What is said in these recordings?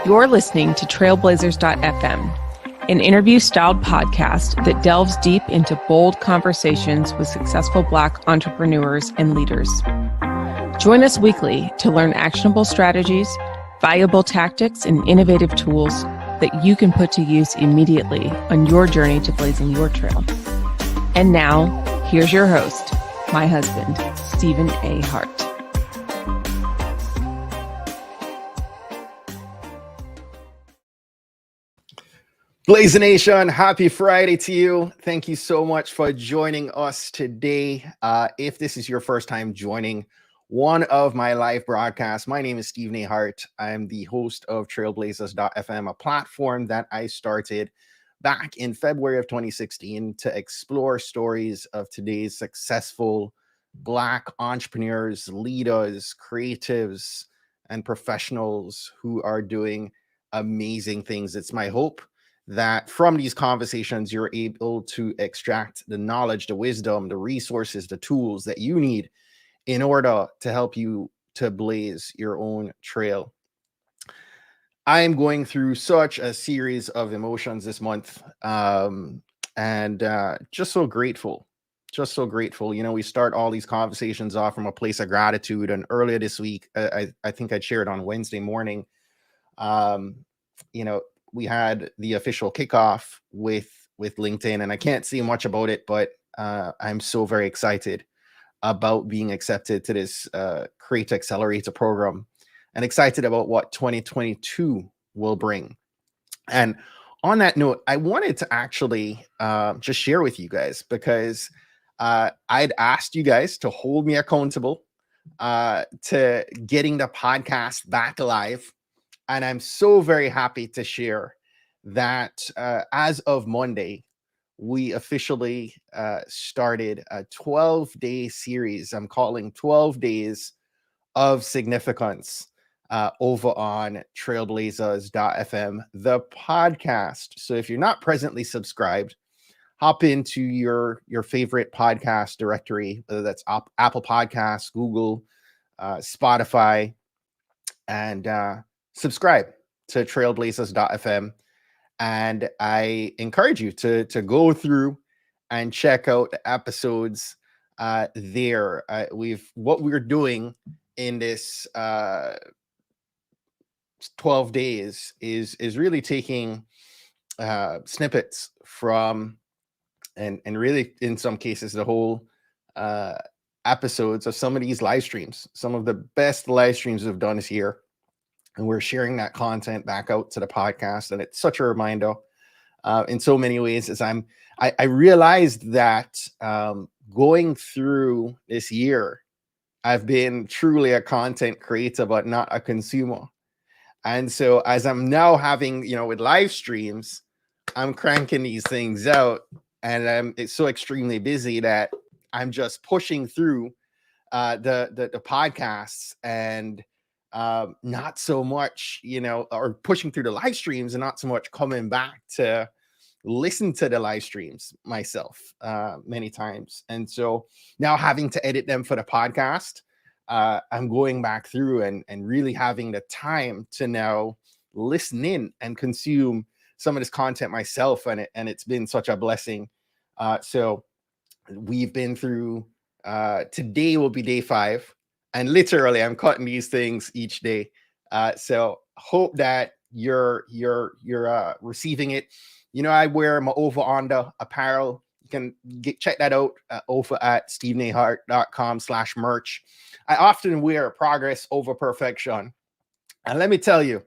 You're listening to Trailblazers.fm, an interview-styled podcast that delves deep into bold conversations with successful Black entrepreneurs and leaders. Join us weekly to learn actionable strategies, valuable tactics, and innovative tools that you can put to use immediately on your journey to blazing your trail. And now, here's your host, my husband, Stephen A. Hart. Blazer Nation, happy Friday to you. Thank you so much for joining us today. If this is your first time joining one of my live broadcasts, my name is Stephen A. Hart. I'm the host of Trailblazers.fm, a platform that I started back in February of 2016 to explore stories of today's successful Black entrepreneurs, leaders, creatives, and professionals who are doing amazing things. It's my hope that from these conversations, you're able to extract the knowledge, the wisdom, the resources, the tools that you need in order to help you to blaze your own trail. I am going through such a series of emotions this month, and just so grateful. You know, we start all these conversations off from a place of gratitude. And earlier this week, I think I shared on Wednesday morning, you know, we had the official kickoff with LinkedIn, and I can't say much about it, but I'm so very excited about being accepted to this Create Accelerator program and excited about what 2022 will bring. And on that note, I wanted to actually just share with you guys, because I'd asked you guys to hold me accountable to getting the podcast back live. And I'm so very happy to share that as of Monday, we officially started a 12-day series I'm calling 12 Days of Significance over on Trailblazers.fm, the podcast. So if you're not presently subscribed, hop into your favorite podcast directory, whether that's Apple Podcasts, Google, Spotify, and subscribe to Trailblazers.fm. And I encourage you to go through and check out the episodes there. What we're doing in this 12 days is really taking snippets from and really in some cases the whole episodes of some of these live streams. Some of the best live streams we've done this year. And we're sharing that content back out to the podcast. And it's such a reminder in so many ways, as I realized that going through this year, I've been truly a content creator, but not a consumer. And so as I'm now having, you know, with live streams, I'm cranking these things out, and it's so extremely busy that I'm just pushing through the podcasts and not so much, you know, or pushing through the live streams and not so much coming back to listen to the live streams myself many times. And so now having to edit them for the podcast, I'm going back through and really having the time to now listen in and consume some of this content myself. And it's been such a blessing. So we've been through, today will be day 5. And literally, I'm cutting these things each day. So hope that you're receiving it. You know, I wear my over under apparel. You can check that out over at stephenahart.com/merch. I often wear progress over perfection. And let me tell you,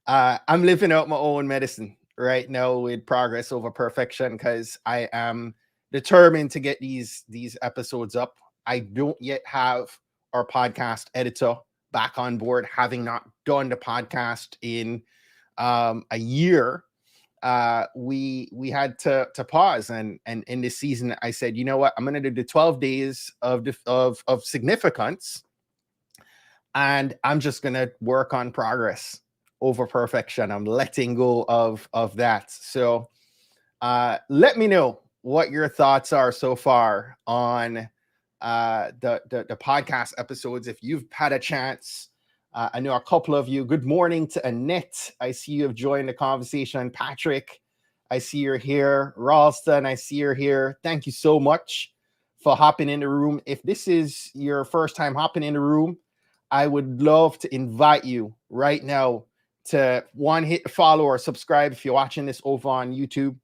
I'm living out my own medicine right now with progress over perfection, because I am determined to get these episodes up. I don't yet have our podcast editor back on board, having not done the podcast in a year. We had to pause, and in this season I said, you know what, I'm going to do the 12 days of significance, and I'm just going to work on progress over perfection. I'm letting go of that. So let me know what your thoughts are so far on the podcast episodes. If you've had a chance I know a couple of you. Good morning to Annette. I see you have joined the conversation. Patrick, I see you're here. Ralston, I see you're here. Thank you so much for hopping in the room. If this is your first time hopping in the room, I would love to invite you right now to hit the follow or subscribe if you're watching this over on YouTube.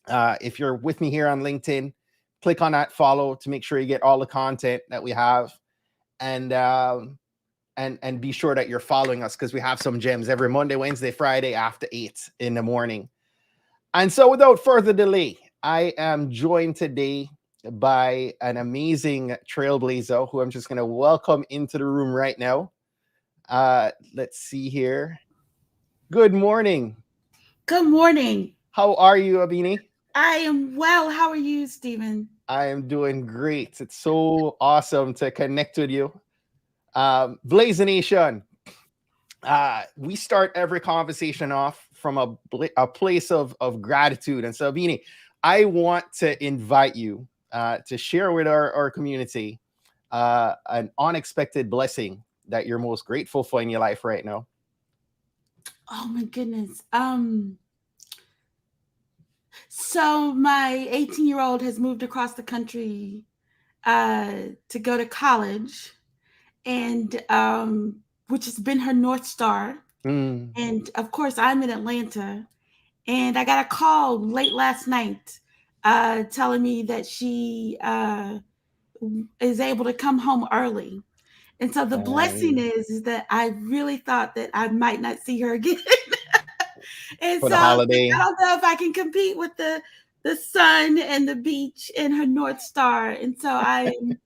If you're with me here on LinkedIn, click on that follow to make sure you get all the content that we have. And be sure that you're following us because we have some gems every Monday, Wednesday, Friday after 8 in the morning. And so without further delay, I am joined today by an amazing trailblazer who I'm just going to welcome into the room right now. Let's see here. Good morning. Good morning. How are you, Abeni? I am well. How are you, Stephen? I am doing great. It's so awesome to connect with you. Blazer Nation, we start every conversation off from a place of gratitude. And so, Abeni, I want to invite you to share with our community an unexpected blessing that you're most grateful for in your life right now. Oh my goodness. So my 18-year-old has moved across the country to go to college, and which has been her North Star. And of course, I'm in Atlanta, and I got a call late last night telling me that she is able to come home early. And so the blessing is that I really thought that I might not see her again. And for so the holiday. I don't know if I can compete with the sun and the beach and her North Star. And so I'm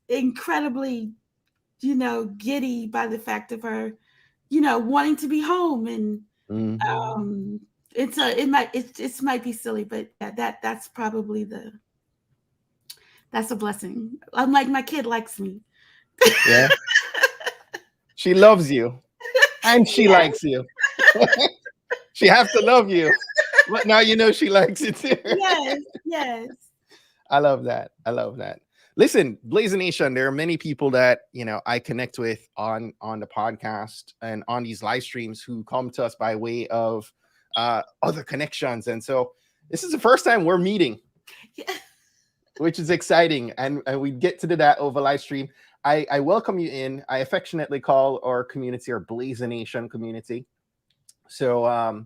incredibly, giddy by the fact of her, wanting to be home. And it might be silly, but yeah, that's probably that's a blessing. I'm like, my kid likes me. Yeah. She loves you and she likes you. She has to love you, but now you know she likes you too. Yes. I love that. Listen, Blazer Nation, there are many people that I connect with on the podcast and on these live streams who come to us by way of other connections, and so this is the first time we're meeting. Yeah. Which is exciting, and we get to do that over live stream. I welcome you in. I affectionately call our community our Blazer Nation community. So,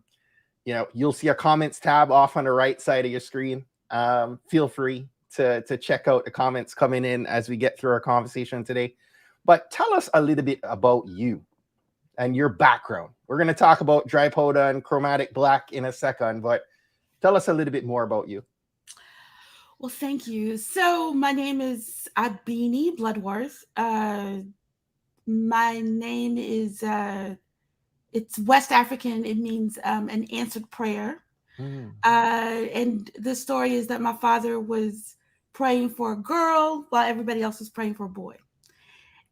you'll see a comments tab off on the right side of your screen. Feel free to check out the comments coming in as we get through our conversation today. But tell us a little bit about you and your background. We're going to talk about dry powder and chromatic black in a second, but tell us a little bit more about you. Well, thank you. So my name is Abeni Bloodworth. My name is, it's West African. It means an answered prayer. And the story is that my father was praying for a girl while everybody else was praying for a boy.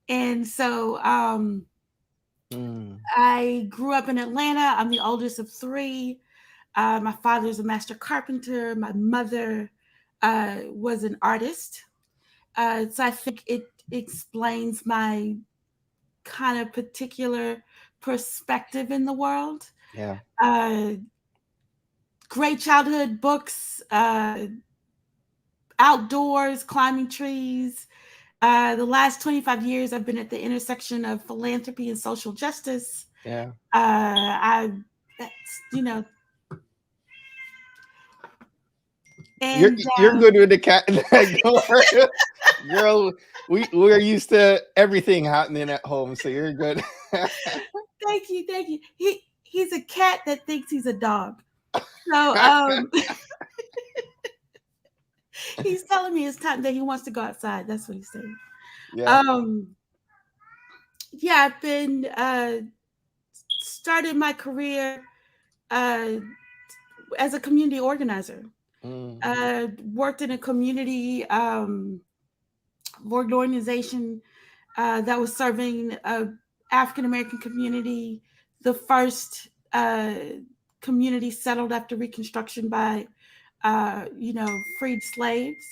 And so I grew up in Atlanta. I'm the oldest of three. My father's a master carpenter. My mother was an artist. So I think it explains my kind of particular perspective in the world. Yeah. Great childhood, books, outdoors, climbing trees. The last 25 years, I've been at the intersection of philanthropy and social justice. Yeah. And you're good with the cat. Girl, we're used to everything happening at home, so you're good. Thank you. He's a cat that thinks he's a dog. So he's telling me it's time that he wants to go outside. That's what he's saying. Yeah. I've been started my career as a community organizer. Worked in a community organization that was serving African American community, the first community settled after Reconstruction by freed slaves.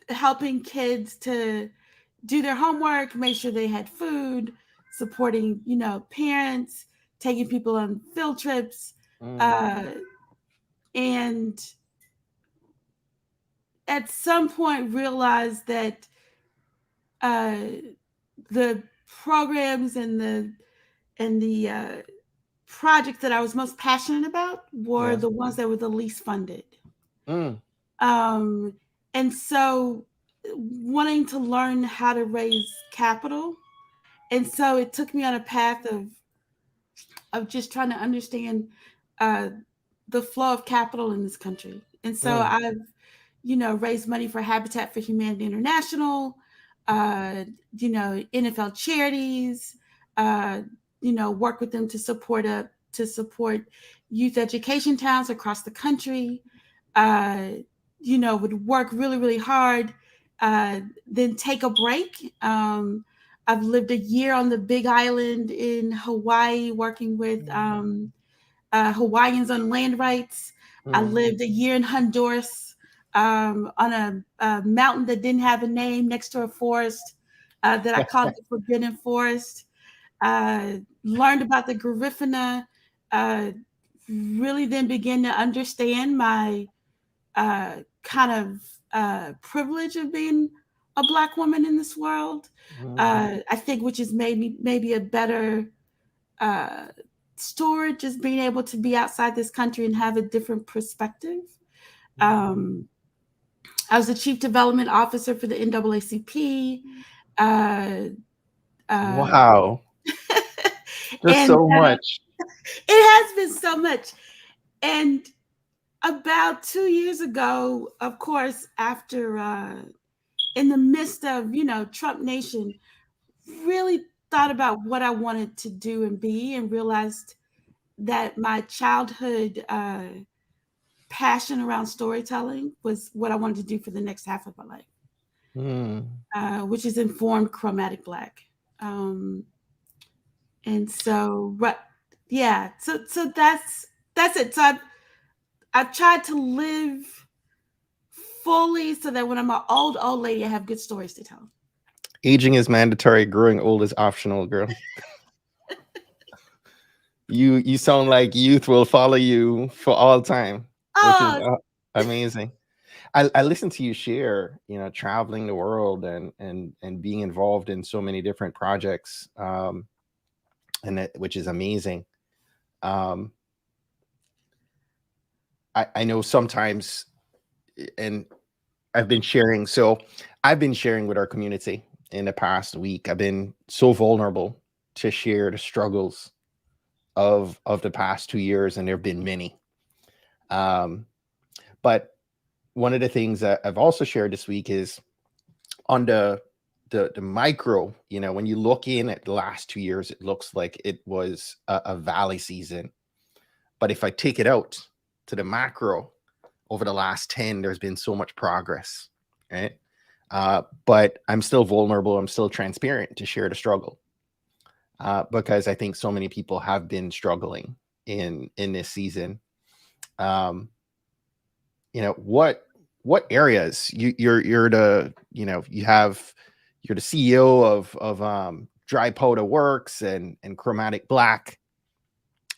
helping kids to do their homework, make sure they had food, supporting, parents, taking people on field trips, and at some point realized that the programs and the projects that I was most passionate about were the ones that were the least funded. Um, and so wanting to learn how to raise capital. And so it took me on a path of just trying to understand the flow of capital in this country. And so I've, raised money for Habitat for Humanity International, NFL charities, work with them to support youth education towns across the country. Would work really, really hard, then take a break. I've lived a year on the Big Island in Hawaii, working with Hawaiians on land rights. I lived a year in Honduras on a mountain that didn't have a name next to a forest that I called the Forbidden Forest. Learned about the Garifuna, really then began to understand my kind of privilege of being a Black woman in this world. I think which has made me maybe a better story, just being able to be outside this country and have a different perspective. I was the chief development officer for the NAACP. Wow. There's so much. It has been so much. And about 2 years ago, of course, after in the midst of, Trump Nation, really thought about what I wanted to do and be, and realized that my childhood passion around storytelling was what I wanted to do for the next half of my life, which has informed Chromatic Black. And so, so that's it. So I've tried to live fully so that when I'm an old lady, I have good stories to tell. Aging is mandatory, growing old is optional, girl. You sound like youth will follow you for all time, which is amazing. I listened to you share, traveling the world and being involved in so many different projects, which is amazing. I know sometimes, and I've been sharing with our community in the past week. I've been so vulnerable to share the struggles of the past 2 years, and there have been many. But one of the things that I've also shared this week is on the micro, when you look in at the last 2 years, it looks like it was a valley season. But if I take it out to the macro, over the last 10, there's been so much progress, right? But I'm still vulnerable. I'm still transparent to share the struggle, because I think so many people have been struggling in this season. What areas you're the CEO of Dry Powder Works and Chromatic Black,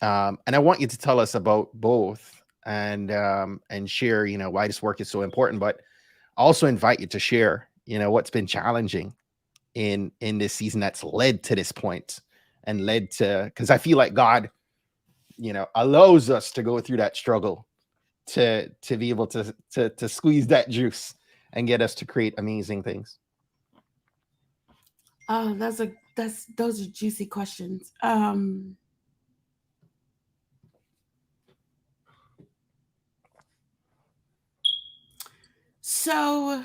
and I want you to tell us about both and share why this work is so important, but also invite you to share what's been challenging in this season that's led to this point, and led to, because I feel like God allows us to go through that struggle to be able to squeeze that juice and get us to create amazing things. Oh, those are juicy questions. So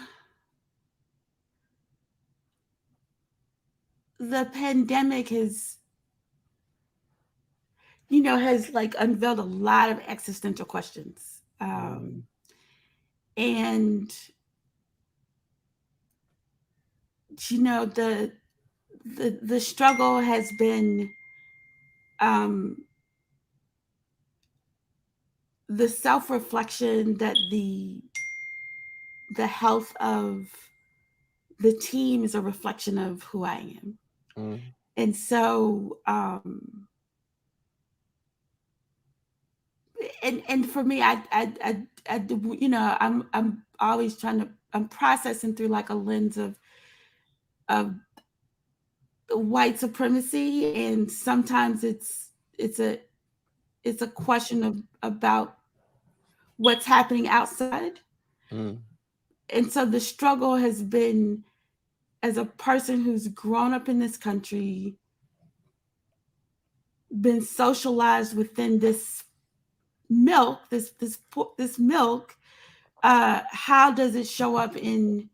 the pandemic has like unveiled a lot of existential questions. And the struggle has been the self-reflection that the health of the team is a reflection of who I am. And so, and for me, you know, I'm always I'm processing through like a lens of white supremacy, and sometimes it's a question of about what's happening outside. And so the struggle has been, as a person who's grown up in this country, been socialized within this milk, this milk. How does it show up in?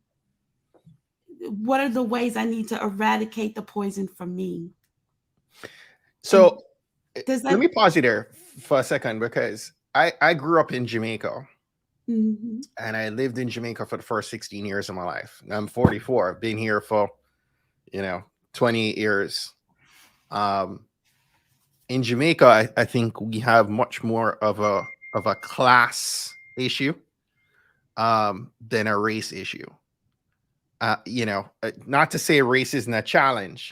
What are the ways I need to eradicate the poison from me? So let me pause you there for a second, because I grew up in Jamaica. And I lived in Jamaica for the first 16 years of my life. I'm 44. I've been here for, 20 years. In Jamaica, I think we have much more of a class issue than a race issue. Not to say race isn't a challenge,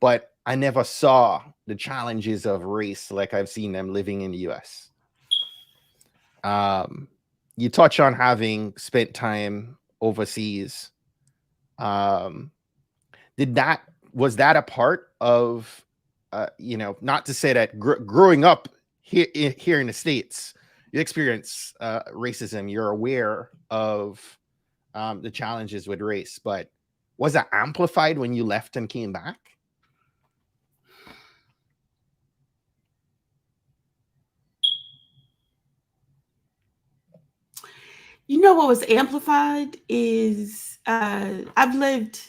but I never saw the challenges of race like I've seen them living in the US. You touch on having spent time overseas. Was that a part of, not to say that growing up here in the States, you experience racism, you're aware of the challenges with race, but was it amplified when you left and came back? You know what was amplified is I lived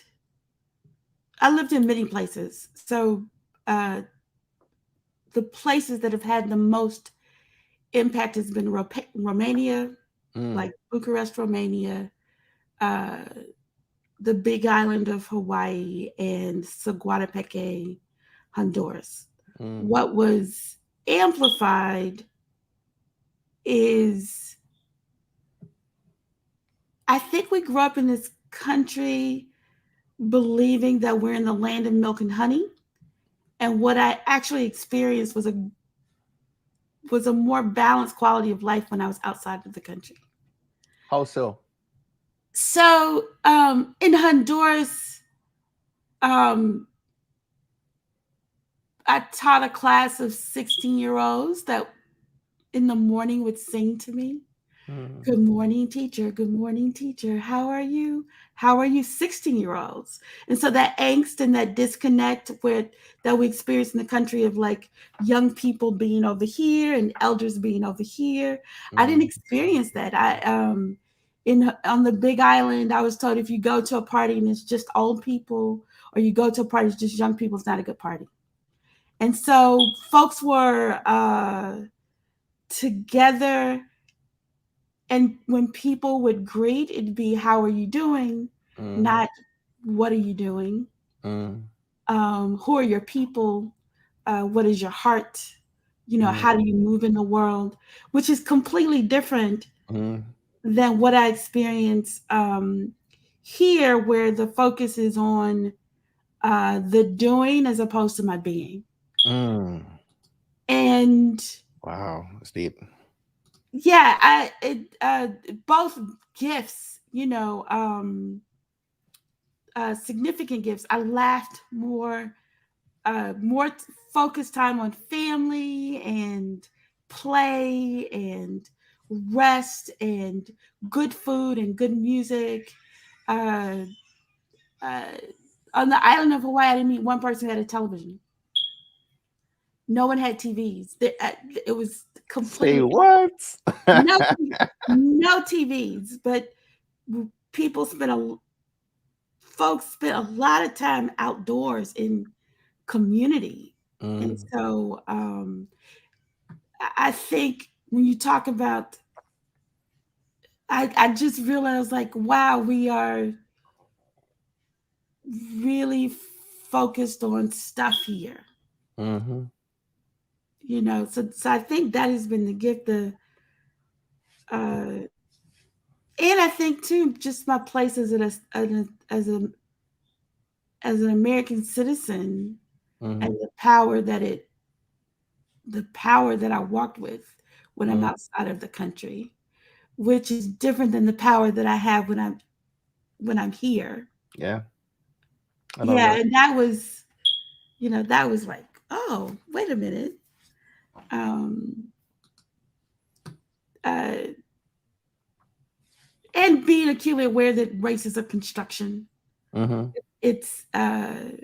in many places. So the places that have had the most impact has been Romania, like Bucharest, Romania, the Big Island of Hawaii, and Saguatepeque, Honduras. What was amplified is, I think we grew up in this country believing that we're in the land of milk and honey. And what I actually experienced was a more balanced quality of life when I was outside of the country. How so? So in Honduras, I taught a class of 16-year-olds that in the morning would sing to me. Good morning, teacher. Good morning, teacher. How are you? How are you? 16-year-olds. And so that angst and that disconnect that we experience in the country of like young people being over here and elders being over here, I didn't experience that. On the Big Island, I was told if you go to a party and it's just old people, or you go to a party it's just young people, it's not a good party. And so folks were together. And when people would greet, it'd be, how are you doing? Not, what are you doing? Who are your people? What is your heart? How do you move in the world? Which is completely different than what I experience here, where the focus is on the doing as opposed to my being. And wow, that's deep. Yeah, both gifts, significant gifts. I laughed more focused time on family and play and rest and good food and good music. On the island of Hawaii, I didn't meet one person who had a television. No one had TVs. It was completely. Say what? no TVs, but folks spent a lot of time outdoors in community. And so I think when you talk about, I just realized, like, wow, we are really focused on stuff here. So I think that has been the gift. And I think too, just my place as an American citizen, Mm-hmm. and the power that I walked with when I'm Mm-hmm. outside of the country, which is different than the power that I have when I'm here. Yeah, I love Yeah, that. and that was like, oh, wait a minute. Um, uh, and being acutely aware that race is a construction. Mm-hmm. It's that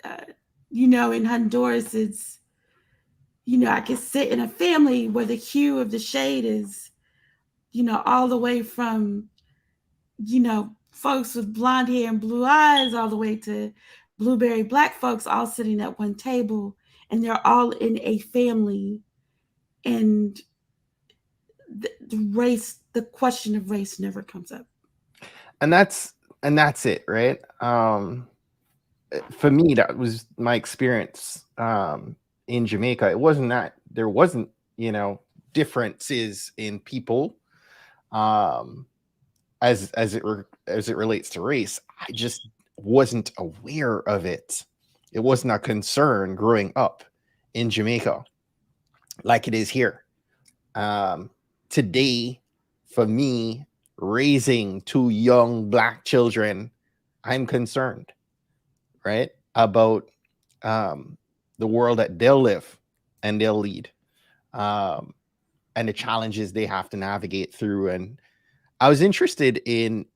uh, in Honduras, it's I can sit in a family where the hue of the shade is all the way from folks with blonde hair and blue eyes all the way to blueberry black folks all sitting at one table, and they're all in a family, and the question of race never comes up. And that's it, right? For me, that was my experience in Jamaica. It wasn't that there wasn't, differences in people um, as it relates to race. I just wasn't aware of it. It wasn't a concern growing up in Jamaica like it is here. Today, for me, raising two young Black children, I'm concerned, right, about um, the world that they'll live and they'll lead, um, and the challenges they have to navigate through. And I was interested in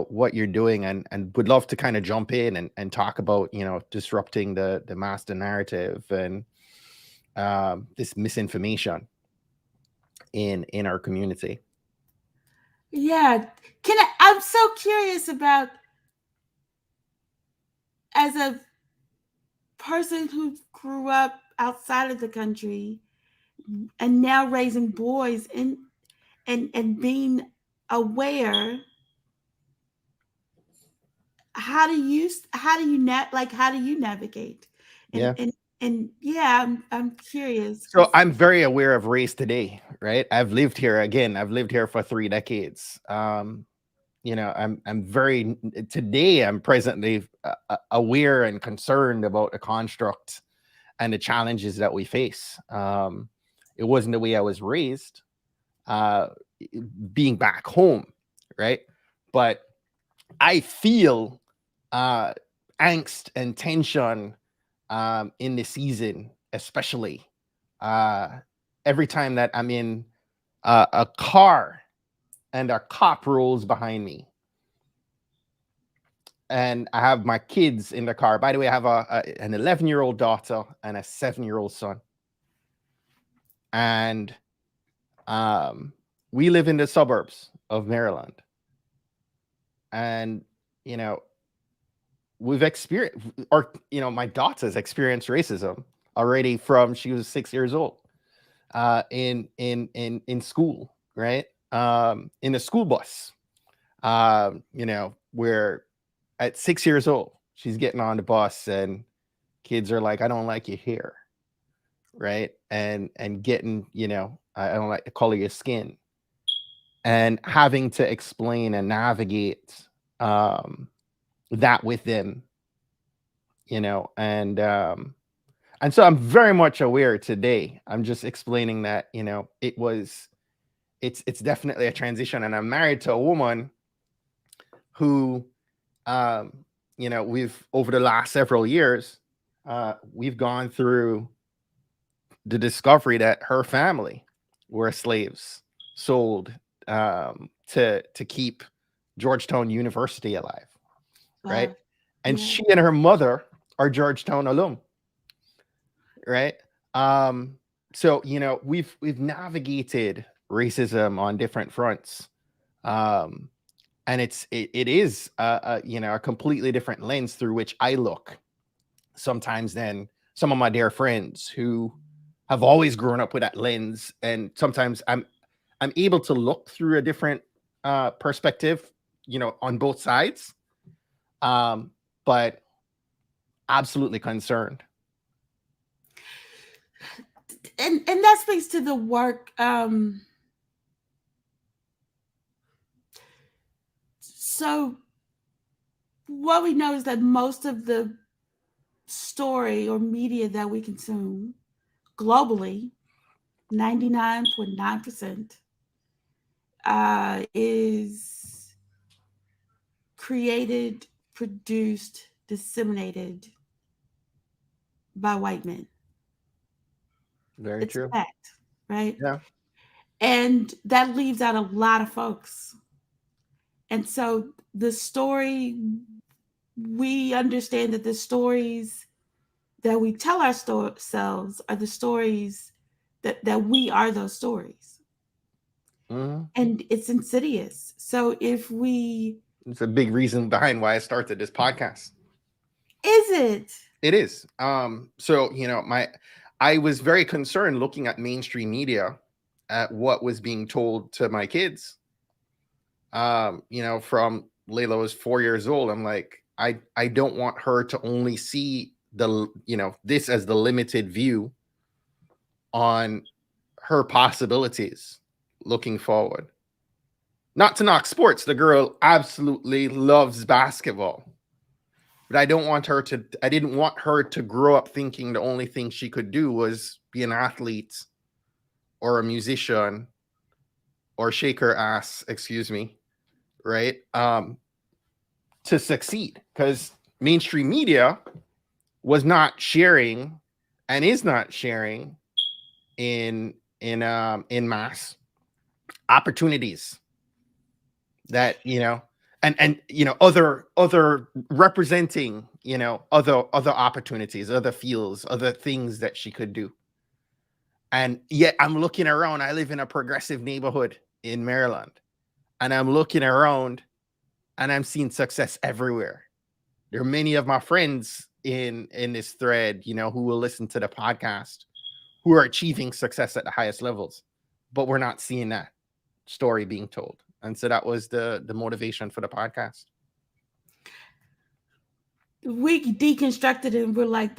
what you're doing, and would love to kind of jump in and talk about disrupting the master narrative and this misinformation in our community. Yeah, I'm so curious about, as a person who grew up outside of the country and now raising boys, and being aware, how do you navigate, and Yeah. and and yeah, I'm curious So because I'm very aware of race today, right? I've lived here again. I've lived here for 3 decades. I'm very today. I'm presently aware and concerned about the construct and the challenges that we face. It wasn't the way I was raised, uh, being back home, right? But I feel uh, angst and tension in the season, especially uh, every time that I'm in a car and a cop rolls behind me. And I have my kids in the car. By the way, I have an 11-year-old daughter and a 7-year-old son. And we live in the suburbs of Maryland. And, you know, we've experienced, or, my daughter's experienced racism already from she was 6 years old in school, right? In the school bus, where at 6 years old, she's getting on the bus and kids are like, I don't like your hair, right? And getting, I don't like the color of your skin, and having to explain and navigate that with them, and so I'm very much aware today. I'm just explaining that, it's definitely a transition, and I'm married to a woman who, we've over the last several years, we've gone through the discovery that her family were slaves sold to keep Georgetown University alive, right? wow, And yeah, she and her mother are Georgetown alum, right? Um, so we've navigated racism on different fronts, um, and it is a completely different lens through which I look sometimes than some of my dear friends who have always grown up with that lens, and sometimes I'm able to look through a different perspective, on both sides, but absolutely concerned. and that speaks to the work. So what we know is that most of the story or media that we consume globally, 99.9%, is created, produced, disseminated by white men. Very It's a true. fact, right? Yeah. And that leaves out a lot of folks. And so the story, we understand that the stories that we tell ourselves are the stories that we are those stories. Mm-hmm. And it's insidious. So if we, It's a big reason behind why I started this podcast. is it? It is. So I was very concerned looking at mainstream media at what was being told to my kids. From Layla was 4 years old. I'm like, I don't want her to only see this as the limited view on her possibilities looking forward. Not to knock sports, the girl absolutely loves basketball. But I didn't want her to grow up thinking the only thing she could do was be an athlete or a musician or shake her ass, excuse me, right? To succeed, because mainstream media was not sharing and is not sharing in mass opportunities that other representing other opportunities, other fields, other things that she could do. And yet I'm looking around. I live in a progressive neighborhood in Maryland, and I'm looking around and I'm seeing success everywhere. There are many of my friends in this thread, who will listen to the podcast, who are achieving success at the highest levels, but we're not seeing that story being told. And so that was the motivation for the podcast. We deconstructed it and we're like,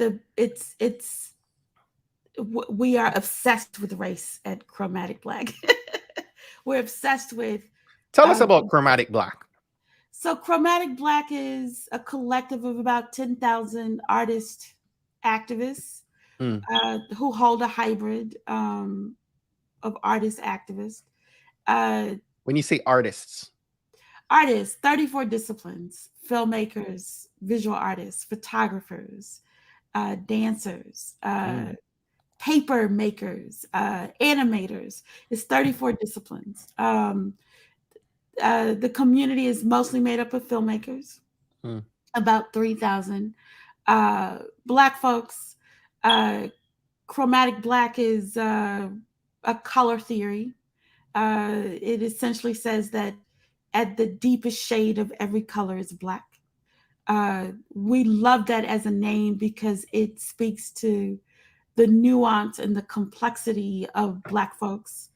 we are obsessed with race at Chromatic Black. We're obsessed with. Tell us about Chromatic Black. So Chromatic Black is a collective of about 10,000 artist activists who hold a hybrid of artist activists. When you say artists, 34 disciplines: filmmakers, visual artists, photographers, dancers, paper makers, animators. It's 34 disciplines. The community is mostly made up of filmmakers, about 3,000 Black folks. Chromatic Black is a color theory. It essentially says that at the deepest shade of every color is Black. We love that as a name because it speaks to the nuance and the complexity of Black folks.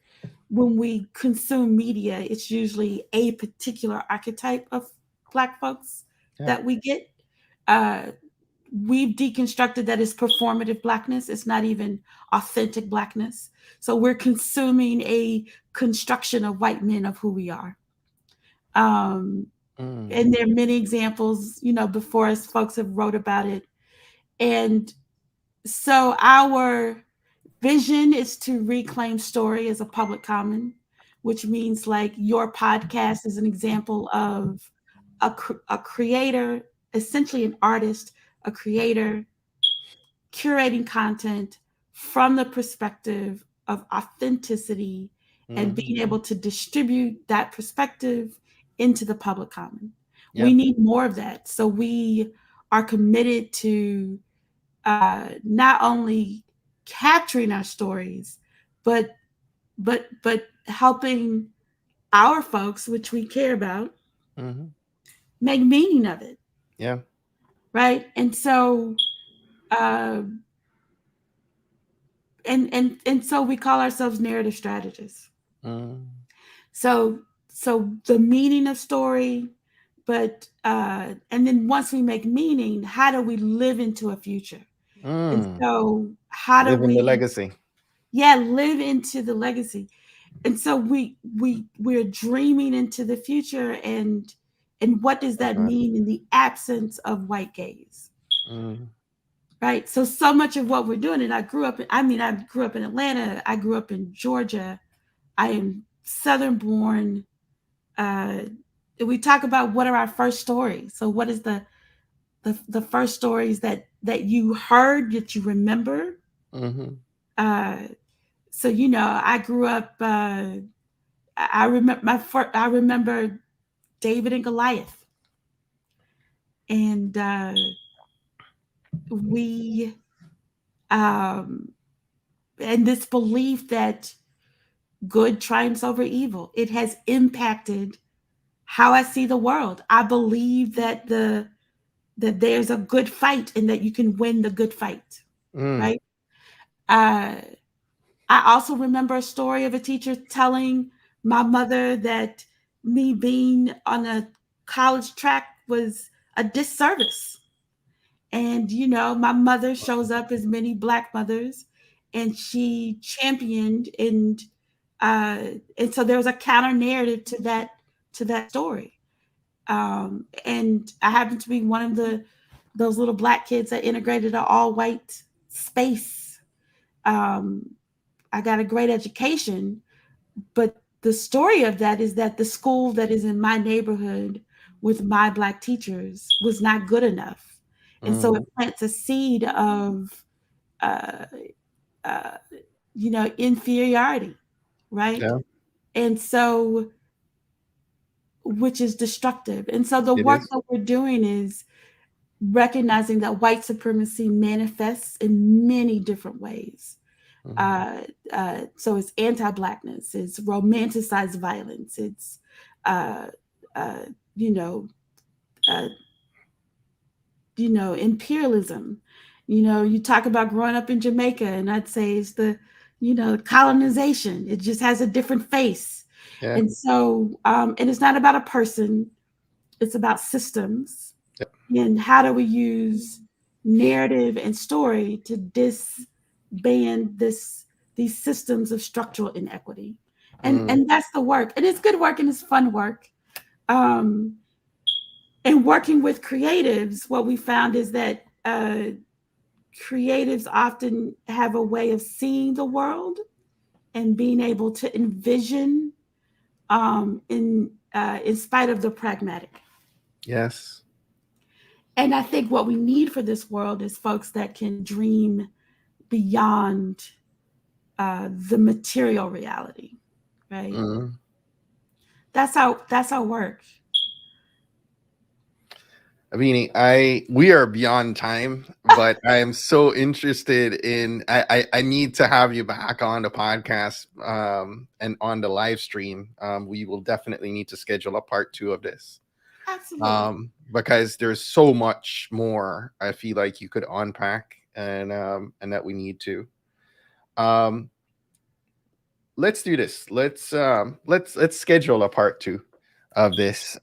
When we consume media, it's usually a particular archetype of Black folks that we get. We've deconstructed that as performative Blackness. It's not even authentic Blackness. So we're consuming a construction of white men of who we are. And there are many examples, before us, folks have wrote about it. And so our vision is to reclaim story as a public common, which means like your podcast is an example of a creator, essentially an artist, a creator, curating content from the perspective of authenticity and being able to distribute that perspective into the public common. Yeah. We need more of that. So we are committed to not only capturing our stories, but helping our folks, which we care about, make meaning of it. Yeah. Right. And so and so we call ourselves narrative strategists. So the meaning of story, but and then once we make meaning, how do we live into a future? And so how do we live in the legacy? live into the legacy. And so we're dreaming into the future, and what does that Uh-huh. mean in the absence of white gaze? Mm, Right. So much of what we're doing, and I grew up in Atlanta, I grew up in Georgia. I am Southern born. Uh, we talk about what are our first stories. So what is the first stories that you heard, that you remember? mm-hmm. Uh, so I grew up. I remember I remember David and Goliath, and we and this belief that good triumphs over evil. It has impacted how I see the world. I believe that there's a good fight and that you can win the good fight, Mm, right? Uh, I also remember a story of a teacher telling my mother that me being on a college track was a disservice. And my mother shows up, as many Black mothers, and she championed, uh, and so there was a counter narrative to that story. And I happened to be one of those little Black kids that integrated an all white space. Um, I got a great education, but the story of that is that the school that is in my neighborhood with my Black teachers was not good enough. And so it mm, plants a seed of, uh, uh, inferiority, right? yeah, And so, which is destructive. And so the it work is. that we're doing is recognizing that white supremacy manifests in many different ways. Mm, So it's anti-Blackness, it's romanticized violence, it's uh, uh, you know, uh, imperialism. You talk about growing up in Jamaica, and I'd say it's the colonization. It just has a different face. yeah. And so and it's not about a person, it's about systems. Yep. And how do we use narrative and story to disband these systems of structural inequity? and Mm, and that's the work, and it's good work and it's fun work. um and working with creatives, what we found is that creatives often have a way of seeing the world and being able to envision, in spite of the pragmatic. yes. And I think what we need for this world is folks that can dream beyond the material reality, right? Mm. That's our work. Abeni, we are beyond time, but I am so interested in. I need to have you back on the podcast, and on the live stream. We will definitely need to schedule a part 2 of this, Absolutely. because there's so much more I feel like you could unpack, and that we need to. Um, let's do this. Let's schedule a part 2 of this.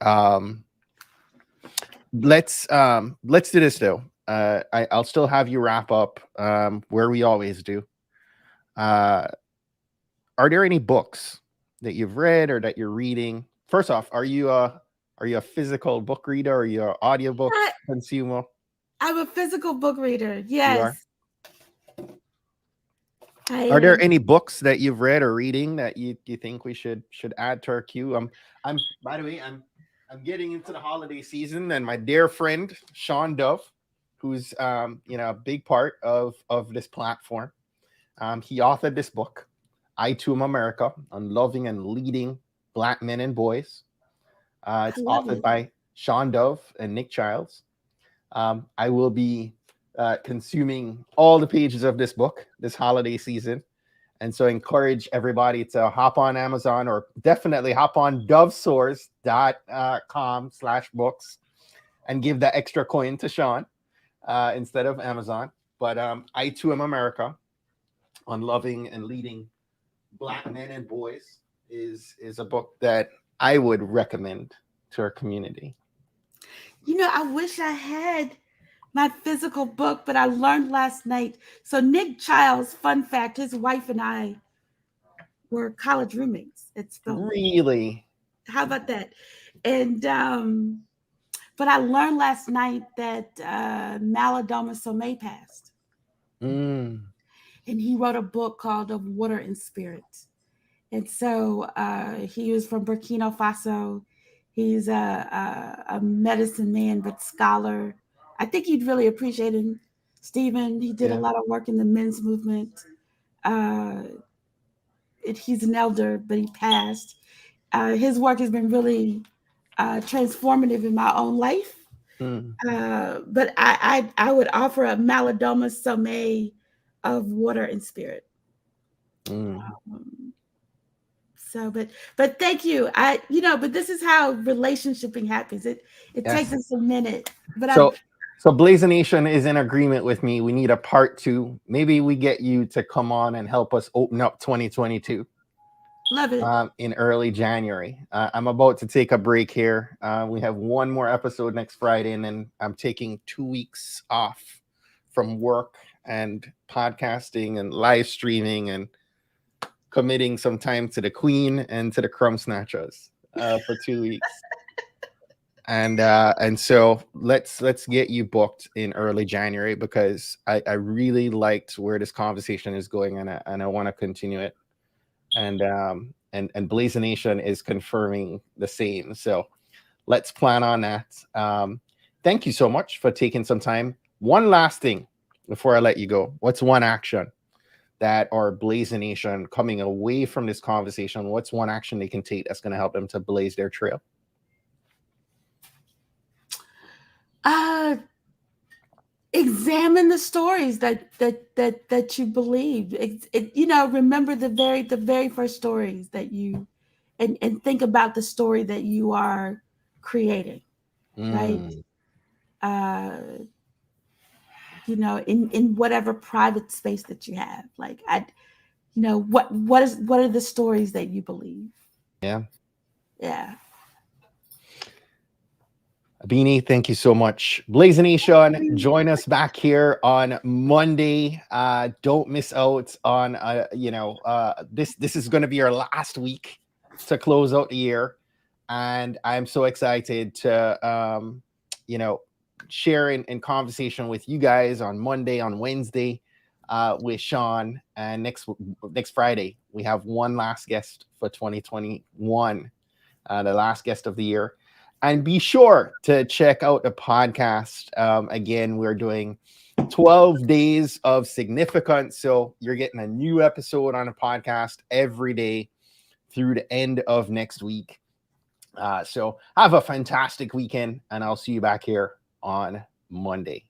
Let's do this though. I'll still have you wrap up, where we always do. Uh, are there any books that you've read or that you're reading? First off, are you a physical book reader, or are you an audiobook I, consumer? I'm a physical book reader. You are. Yes, I Are there am. any books that you've read or reading that you think we should add to our queue? I'm by the way, I'm getting into the holiday season, and my dear friend Sean Dove, who's a big part of this platform, he authored this book, I Too Am America, on loving and leading Black men and boys. I It's love authored it. by Sean Dove and Nick Childs. I will be consuming all the pages of this book this holiday season. And so encourage everybody to hop on Amazon, or definitely hop on dovesource.com/books and give that extra coin to Sean, instead of Amazon. But I Too Am America, on loving and leading Black men and boys, is a book that I would recommend to our community. I wish I had my physical book, but I learned last night. So Nick Childs, fun fact, his wife and I were college roommates at Spelman. Really? How about that? And but I learned last night that Malidoma Somé passed. Mm. And he wrote a book called Of Water and Spirit. And so he was from Burkina Faso. He's a medicine man, but scholar. I think you'd really appreciate him, Stephen. He did a lot of work in the men's movement. He's an elder, but he passed. His work has been really transformative in my own life. Mm. But I would offer a Malidoma Somé of Water and Spirit. Mm. So, but thank you. But this is how relationshiping happens. It takes us a minute. But so Blaze Nation is in agreement with me. We need a part 2. Maybe we get you to come on and help us open up 2022. Love it. In early January. I'm about to take a break here. We have one more episode next Friday, and then I'm taking 2 weeks off from work and podcasting and live streaming and committing some time to the Queen and to the Crumb Snatchers for 2 weeks. And so let's get you booked in early January, because I really liked where this conversation is going, and I want to continue it. And Blaze Nation is confirming the same. So let's plan on that. Thank you so much for taking some time. One last thing before I let you go. What's one action that our Blaze Nation coming away from this conversation? What's one action they can take that's going to help them to blaze their trail? Examine the stories that you believe. Remember the very first stories that you, and think about the story that you are creating, right? In whatever private space that you have, like what are the stories that you believe? Yeah. Abeni, thank you so much. Blaze Nation, join us back here on Monday. Don't miss out on this is going to be our last week to close out the year, and I'm so excited to share in conversation with you guys on Monday, on Wednesday, with Sean, and next Friday we have one last guest for 2021, the last guest of the year. And be sure to check out the podcast. Again, we're doing 12 days of significance. So you're getting a new episode on the podcast every day through the end of next week. So have a fantastic weekend, and I'll see you back here on Monday.